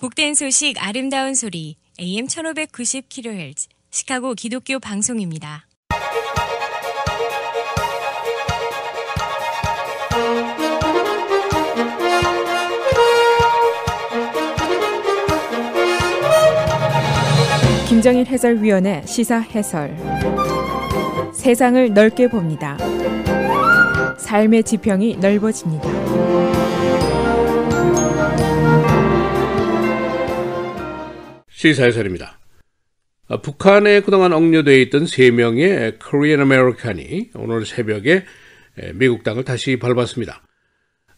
복된 소식 아름다운 소리 AM 1590kHz 시카고 기독교 방송입니다. 김정일 해설위원의 시사 해설. 세상을 넓게 봅니다. 삶의 지평이 넓어집니다. 시사 해설입니다. 북한에 그동안 억류되어 있던 3명의 코리안 아메리칸이 오늘 새벽에 미국 땅을 다시 밟았습니다.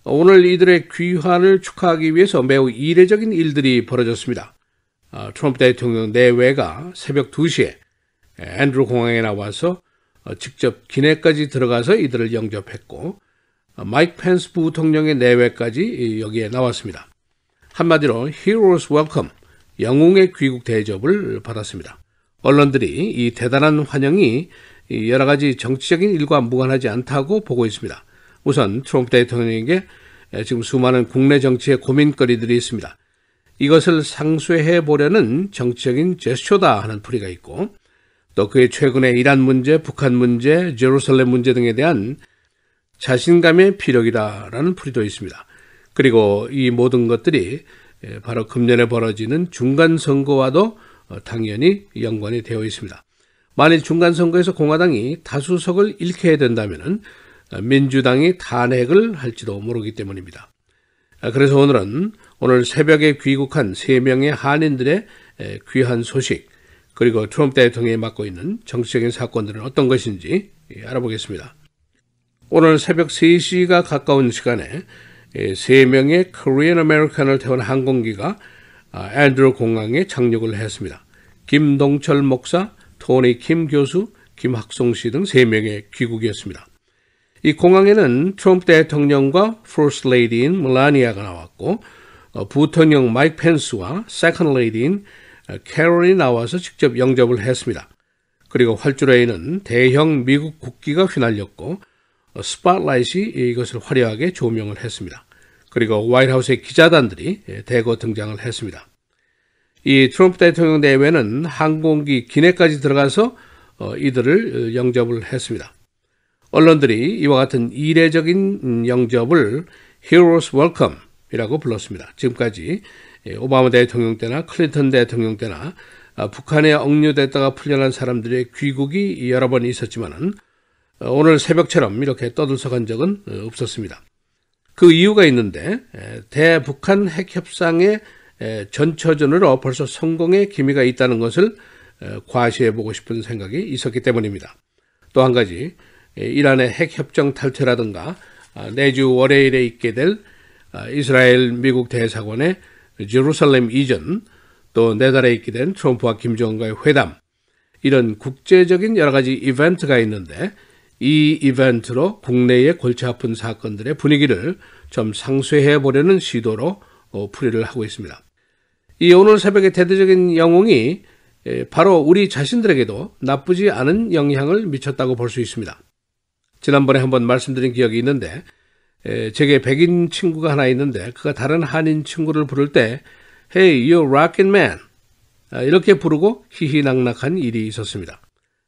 오늘 이들의 귀환을 축하하기 위해서 매우 이례적인 일들이 벌어졌습니다. 트럼프 대통령 내외가 새벽 2시에 앤드루 공항에 나와서 직접 기내까지 들어가서 이들을 영접했고, 마이크 펜스 부통령의 내외까지 여기에 나왔습니다. 한마디로 Heroes Welcome, 영웅의 귀국 대접을 받았습니다. 언론들이 이 대단한 환영이 여러 가지 정치적인 일과 무관하지 않다고 보고 있습니다. 우선 트럼프 대통령에게 지금 수많은 국내 정치의 고민거리들이 있습니다. 이것을 상쇄해 보려는 정치적인 제스처다 하는 풀이가 있고, 또 그의 최근의 이란 문제, 북한 문제, 제루살렘 문제 등에 대한 자신감의 피력이다라는 풀이도 있습니다. 그리고 이 모든 것들이 바로 금년에 벌어지는 중간선거와도 당연히 연관이 되어 있습니다. 만일 중간선거에서 공화당이 다수석을 잃게 된다면 민주당이 탄핵을 할지도 모르기 때문입니다. 그래서 오늘 새벽에 귀국한 3명의 한인들의 귀한 소식, 그리고 트럼프 대통령이 맡고 있는 정치적인 사건들은 어떤 것인지 알아보겠습니다. 오늘 새벽 3시가 가까운 시간에 3명의 코리안 아메리칸을 태운 항공기가 앤드루 공항에 착륙을 했습니다. 김동철 목사, 토니 킴 교수, 김학송 씨 등 3명의 귀국이었습니다. 이 공항에는 트럼프 대통령과 퍼스트 레이디인 멜라니아가 나왔고, 부통령 마이크 펜스와 세컨드 레이디인 캐롤이 나와서 직접 영접을 했습니다. 그리고 활주로에는 대형 미국 국기가 휘날렸고, 스팟라이트이 이것을 화려하게 조명을 했습니다. 그리고 화이트하우스의 기자단들이 대거 등장을 했습니다. 이 트럼프 대통령 내외는 항공기 기내까지 들어가서 이들을 영접을 했습니다. 언론들이 이와 같은 이례적인 영접을 Heroes Welcome 이라고 불렀습니다. 지금까지 오바마 대통령 때나 클린턴 대통령 때나 북한에 억류됐다가 풀려난 사람들의 귀국이 여러 번 있었지만은 오늘 새벽처럼 이렇게 떠들썩한 적은 없었습니다. 그 이유가 있는데, 대북한 핵협상의 전초전으로 벌써 성공의 기미가 있다는 것을 과시해보고 싶은 생각이 있었기 때문입니다. 또 한 가지, 이란의 핵협정 탈퇴라든가 내주 월요일에 있게 될 이스라엘 미국 대사관의 제루살렘 이전, 또 내달에 있게 된 트럼프와 김정은과의 회담, 이런 국제적인 여러 가지 이벤트가 있는데, 이 이벤트로 국내의 골치 아픈 사건들의 분위기를 좀 상쇄해 보려는 시도로 풀이를 하고 있습니다. 이 오늘 새벽의 대대적인 영웅이 바로 우리 자신들에게도 나쁘지 않은 영향을 미쳤다고 볼 수 있습니다. 지난번에 한번 말씀드린 기억이 있는데, 제게 백인 친구가 하나 있는데 그가 다른 한인 친구를 부를 때 Hey, you're rockin' man 이렇게 부르고 희희낙낙한 일이 있었습니다.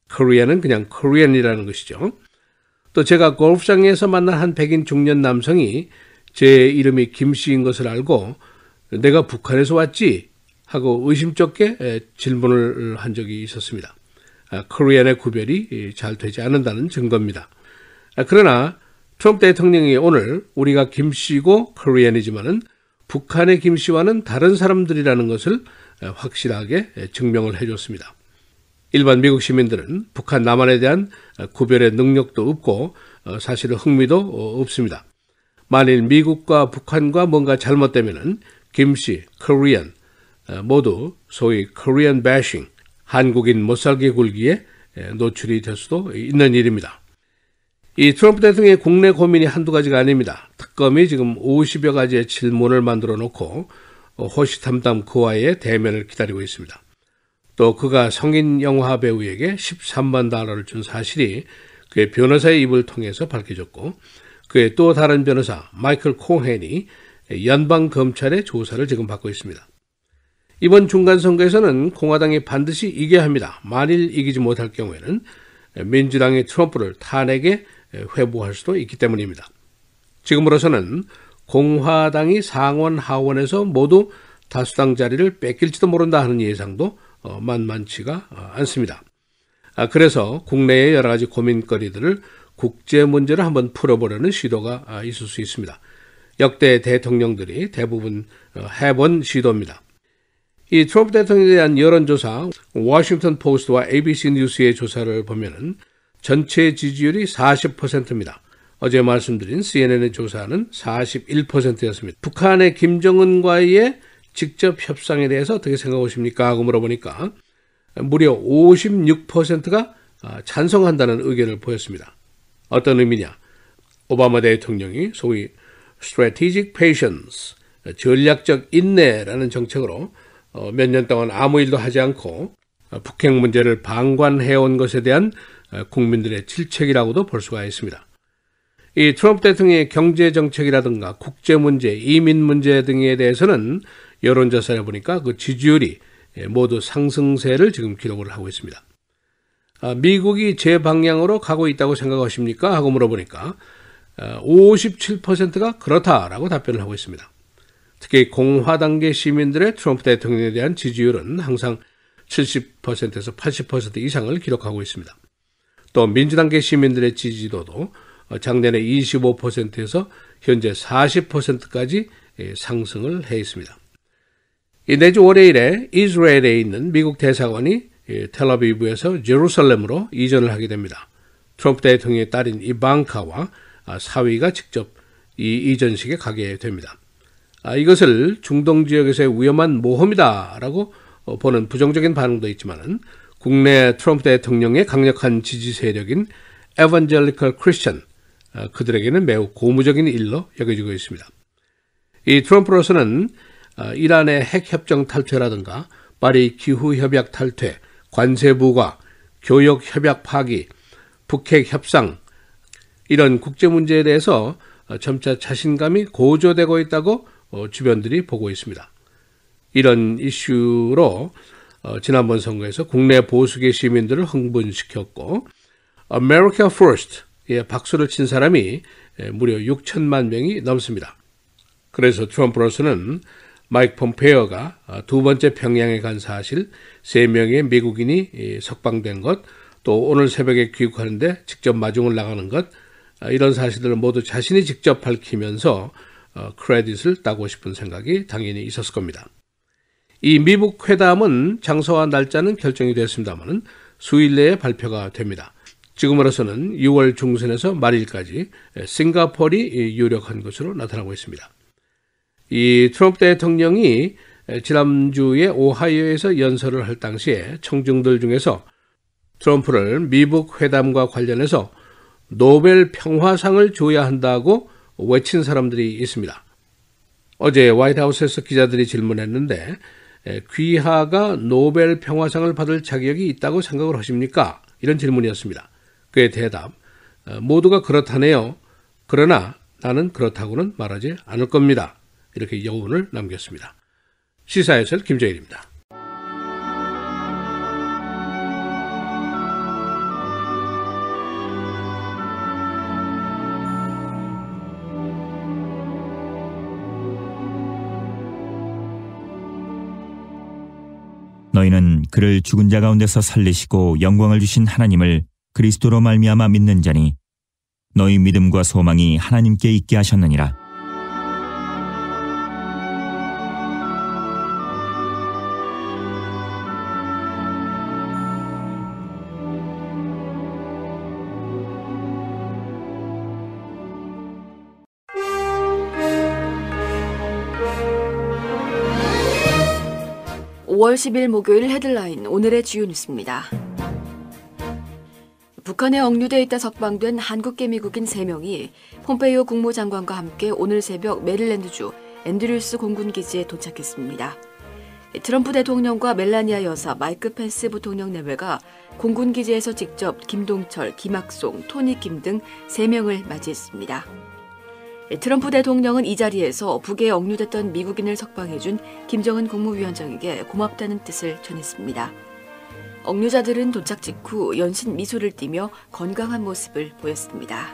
코리안은 그냥 코리안이라는 것이죠. 또 제가 골프장에서 만난 한 백인 중년 남성이 제 이름이 김씨인 것을 알고 내가 북한에서 왔지? 하고 의심쩍게 질문을 한 적이 있었습니다. 코리안의 구별이 잘 되지 않는다는 증거입니다. 그러나 트럼프 대통령이 오늘 우리가 김씨고 코리안이지만은 북한의 김씨와는 다른 사람들이라는 것을 확실하게 증명을 해줬습니다. 일반 미국 시민들은 북한 남한에 대한 구별의 능력도 없고 사실은 흥미도 없습니다. 만일 미국과 북한과 뭔가 잘못되면은 김씨, 코리안 모두 소위 코리안 배싱, 한국인 못살게 굴기에 노출이 될 수도 있는 일입니다. 이 트럼프 대통령의 국내 고민이 한두 가지가 아닙니다. 특검이 지금 50여 가지의 질문을 만들어 놓고 호시탐탐 그와의 대면을 기다리고 있습니다. 또 그가 성인 영화 배우에게 $13만 준 사실이 그의 변호사의 입을 통해서 밝혀졌고, 그의 또 다른 변호사 마이클 코헨이 연방검찰의 조사를 지금 받고 있습니다. 이번 중간선거에서는 공화당이 반드시 이겨야 합니다. 만일 이기지 못할 경우에는 민주당이 트럼프를 탄핵에 회부할 수도 있기 때문입니다. 지금으로서는 공화당이 상원 하원에서 모두 다수당 자리를 뺏길지도 모른다 하는 예상도 만만치가 않습니다. 그래서 국내의 여러 가지 고민거리들을 국제 문제로 한번 풀어보려는 시도가 있을 수 있습니다. 역대 대통령들이 대부분 해본 시도입니다. 이 트럼프 대통령에 대한 여론조사 워싱턴 포스트와 ABC 뉴스의 조사를 보면은 전체 지지율이 40%입니다. 어제 말씀드린 CNN의 조사는 41%였습니다. 북한의 김정은과의 직접 협상에 대해서 어떻게 생각하십니까? 하고 물어보니까 무려 56%가 찬성한다는 의견을 보였습니다. 어떤 의미냐? 오바마 대통령이 소위 strategic patience, 전략적 인내라는 정책으로 몇 년 동안 아무 일도 하지 않고 북핵 문제를 방관해온 것에 대한 국민들의 질책이라고도 볼 수가 있습니다. 이 트럼프 대통령의 경제 정책이라든가 국제 문제, 이민 문제 등에 대해서는 여론조사를 보니까 그 지지율이 모두 상승세를 지금 기록을 하고 있습니다. 미국이 제 방향으로 가고 있다고 생각하십니까? 하고 물어보니까 57%가 그렇다라고 답변을 하고 있습니다. 특히 공화당계 시민들의 트럼프 대통령에 대한 지지율은 항상 70%에서 80% 이상을 기록하고 있습니다. 또 민주당계 시민들의 지지도도 작년에 25%에서 현재 40%까지 상승을 해 있습니다. 내주 월요일에 이스라엘에 있는 미국 대사관이 텔아비브에서 제루살렘으로 이전을 하게 됩니다. 트럼프 대통령의 딸인 이방카와 사위가 직접 이 이전식에 가게 됩니다. 이것을 중동 지역에서의 위험한 모험이다라고 보는 부정적인 반응도 있지만 국내 트럼프 대통령의 강력한 지지 세력인 에반젤리컬 크리스천, 그들에게는 매우 고무적인 일로 여겨지고 있습니다. 이 트럼프로서는 이란의 핵협정 탈퇴라든가 파리 기후협약 탈퇴, 관세 부과, 교역 협약 파기, 북핵 협상 이런 국제 문제에 대해서 점차 자신감이 고조되고 있다고 주변들이 보고 있습니다. 이런 이슈로 지난번 선거에서 국내 보수계 시민들을 흥분시켰고 America First에 박수를 친 사람이 무려 6천만 명이 넘습니다. 그래서 트럼프로서는 마이크 폼페이오가 두 번째 평양에 간 사실, 3명의 미국인이 석방된 것, 또 오늘 새벽에 귀국하는데 직접 마중을 나가는 것, 이런 사실들을 모두 자신이 직접 밝히면서 크레딧을 따고 싶은 생각이 당연히 있었을 겁니다. 이 미북 회담은 장소와 날짜는 결정이 됐습니다만 수일 내에 발표가 됩니다. 지금으로서는 6월 중순에서 말일까지 싱가포르이 유력한 것으로 나타나고 있습니다. 이 트럼프 대통령이 지난주에 오하이오에서 연설을 할 당시에 청중들 중에서 트럼프를 미북 회담과 관련해서 노벨 평화상을 줘야 한다고 외친 사람들이 있습니다. 어제 화이트하우스에서 기자들이 질문했는데 귀하가 노벨 평화상을 받을 자격이 있다고 생각을 하십니까? 이런 질문이었습니다. 그의 대답, 모두가 그렇다네요. 그러나 나는 그렇다고는 말하지 않을 겁니다. 이렇게 여운을 남겼습니다. 시사해설 김정일입니다. 너희는 그를 죽은 자 가운데서 살리시고 영광을 주신 하나님을 그리스도로 말미암아 믿는 자니 너희 믿음과 소망이 하나님께 있게 하셨느니라. (5월 10일) 목요일 헤드라인 오늘의 주요 뉴스입니다. 북한에 억류돼 있다 석방된 한국계 미국인 3명이 폼페이오 국무장관과 함께 오늘 새벽 메릴랜드주 앤드류스 공군기지에 도착했습니다. 트럼프 대통령과 멜라니아 여사, 마이크 펜스 부통령 내외가 공군기지에서 직접 김동철, 김학송, 토니 김 등 3명을 맞이했습니다. 트럼프 대통령은 이 자리에서 북에 억류됐던 미국인을 석방해준 김정은 국무위원장에게 고맙다는 뜻을 전했습니다. 억류자들은 도착 직후 연신 미소를 띠며 건강한 모습을 보였습니다.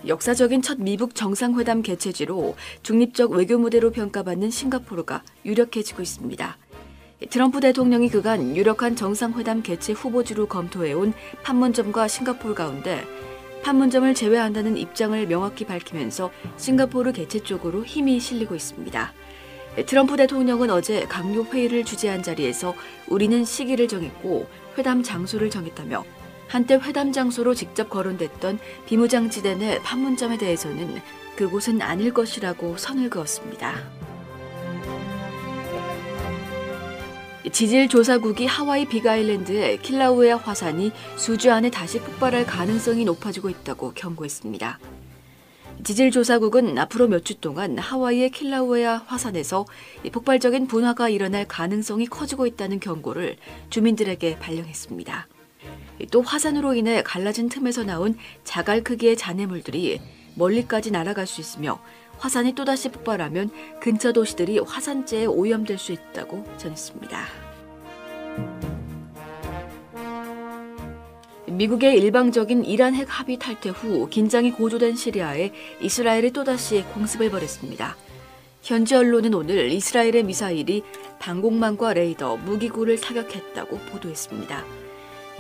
역사적인 첫 미북 정상회담 개최지로 중립적 외교 무대로 평가받는 싱가포르가 유력해지고 있습니다. 트럼프 대통령이 그간 유력한 정상회담 개최 후보지로 검토해온 판문점과 싱가포르 가운데 판문점을 제외한다는 입장을 명확히 밝히면서 싱가포르 개최 쪽으로 힘이 실리고 있습니다. 트럼프 대통령은 어제 강요 회의를 주재한 자리에서 우리는 시기를 정했고 회담 장소를 정했다며 한때 회담 장소로 직접 거론됐던 비무장지대 내 판문점에 대해서는 그곳은 아닐 것이라고 선을 그었습니다. 지질조사국이 하와이 빅아일랜드의 킬라우에아 화산이 수주 안에 다시 폭발할 가능성이 높아지고 있다고 경고했습니다. 지질조사국은 앞으로 몇 주 동안 하와이의 킬라우에아 화산에서 폭발적인 분화가 일어날 가능성이 커지고 있다는 경고를 주민들에게 발령했습니다. 또 화산으로 인해 갈라진 틈에서 나온 자갈 크기의 잔해물들이 멀리까지 날아갈 수 있으며 화산이 또다시 폭발하면 근처 도시들이 화산재에 오염될 수 있다고 전했습니다. 미국의 일방적인 이란 핵 합의 탈퇴 후 긴장이 고조된 시리아에 이스라엘이 또다시 공습을 벌였습니다. 현지 언론은 오늘 이스라엘의 미사일이 방공망과 레이더, 무기고를 타격했다고 보도했습니다.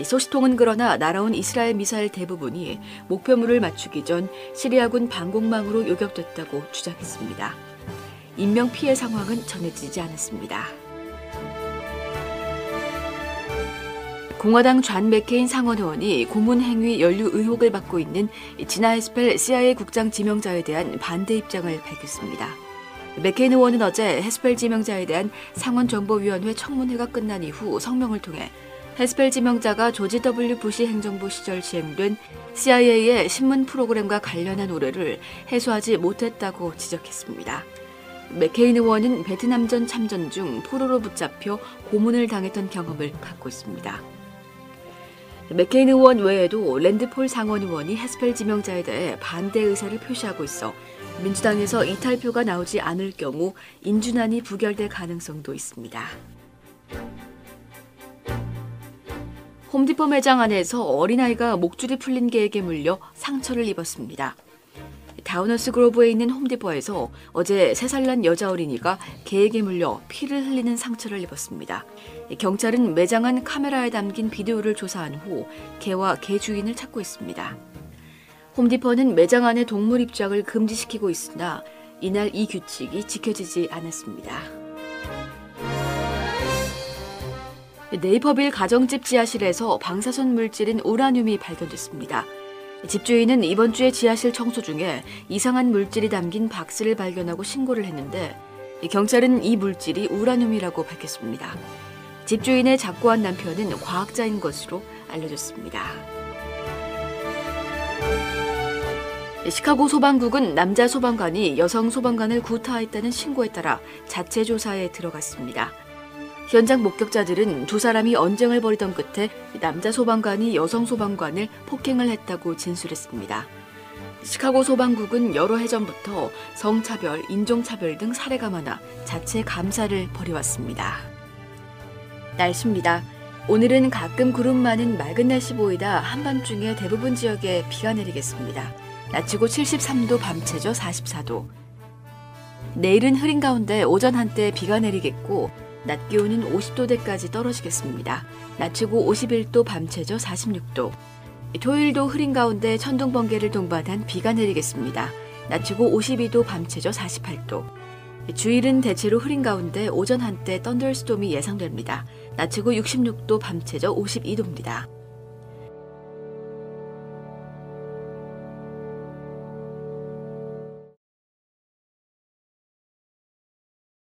소식통은 그러나 날아온 이스라엘 미사일 대부분이 목표물을 맞추기 전 시리아군 방공망으로 요격됐다고 주장했습니다. 인명피해 상황은 전해지지 않았습니다. 공화당 존 맥케인 상원 의원이 고문 행위 연루 의혹을 받고 있는 지나 헤스펠 CIA 국장 지명자에 대한 반대 입장을 밝혔습니다. 맥케인 의원은 어제 헤스펠 지명자에 대한 상원정보위원회 청문회가 끝난 이후 성명을 통해 헤스펠 지명자가 조지 W. 부시 행정부 시절 시행된 CIA의 신문 프로그램과 관련한 오해를 해소하지 못했다고 지적했습니다. 맥케인 의원은 베트남전 참전 중 포로로 붙잡혀 고문을 당했던 경험을 갖고 있습니다. 맥케인 의원 외에도 랜드폴 상원 의원이 헤스펠 지명자에 대해 반대 의사를 표시하고 있어 민주당에서 이탈표가 나오지 않을 경우 인준안이 부결될 가능성도 있습니다. 홈디포 매장 안에서 어린아이가 목줄이 풀린 개에게 물려 상처를 입었습니다. 다우너스 그로브에 있는 홈디포에서 어제 3살 난 여자 어린이가 개에게 물려 피를 흘리는 상처를 입었습니다. 경찰은 매장 안 카메라에 담긴 비디오를 조사한 후 개와 개 주인을 찾고 있습니다. 홈디포는 매장 안에 동물 입장을 금지시키고 있으나 이날 이 규칙이 지켜지지 않았습니다. 네이버빌 가정집 지하실에서 방사선 물질인 우라늄이 발견됐습니다. 집주인은 이번 주에 지하실 청소 중에 이상한 물질이 담긴 박스를 발견하고 신고를 했는데 경찰은 이 물질이 우라늄이라고 밝혔습니다. 집주인의 작고한 남편은 과학자인 것으로 알려졌습니다. 시카고 소방국은 남자 소방관이 여성 소방관을 구타했다는 신고에 따라 자체 조사에 들어갔습니다. 현장 목격자들은 두 사람이 언쟁을 벌이던 끝에 남자 소방관이 여성 소방관을 폭행을 했다고 진술했습니다. 시카고 소방국은 여러 해 전부터 성차별, 인종차별 등 사례가 많아 자체 감사를 벌여왔습니다. 날씨입니다. 오늘은 가끔 구름 많은 맑은 날씨 보이다 한밤중에 대부분 지역에 비가 내리겠습니다. 낮 최고 73도, 밤 최저 44도. 내일은 흐린 가운데 오전 한때 비가 내리겠고 낮 기온은 50도대까지 떨어지겠습니다. 낮 최고 51도, 밤 최저 46도. 토요일도 흐린 가운데 천둥 번개를 동반한 비가 내리겠습니다. 낮 최고 52도, 밤 최저 48도. 주일은 대체로 흐린 가운데 오전 한때 썬더스톰이 예상됩니다. 낮 최고 66도, 밤 최저 52도입니다.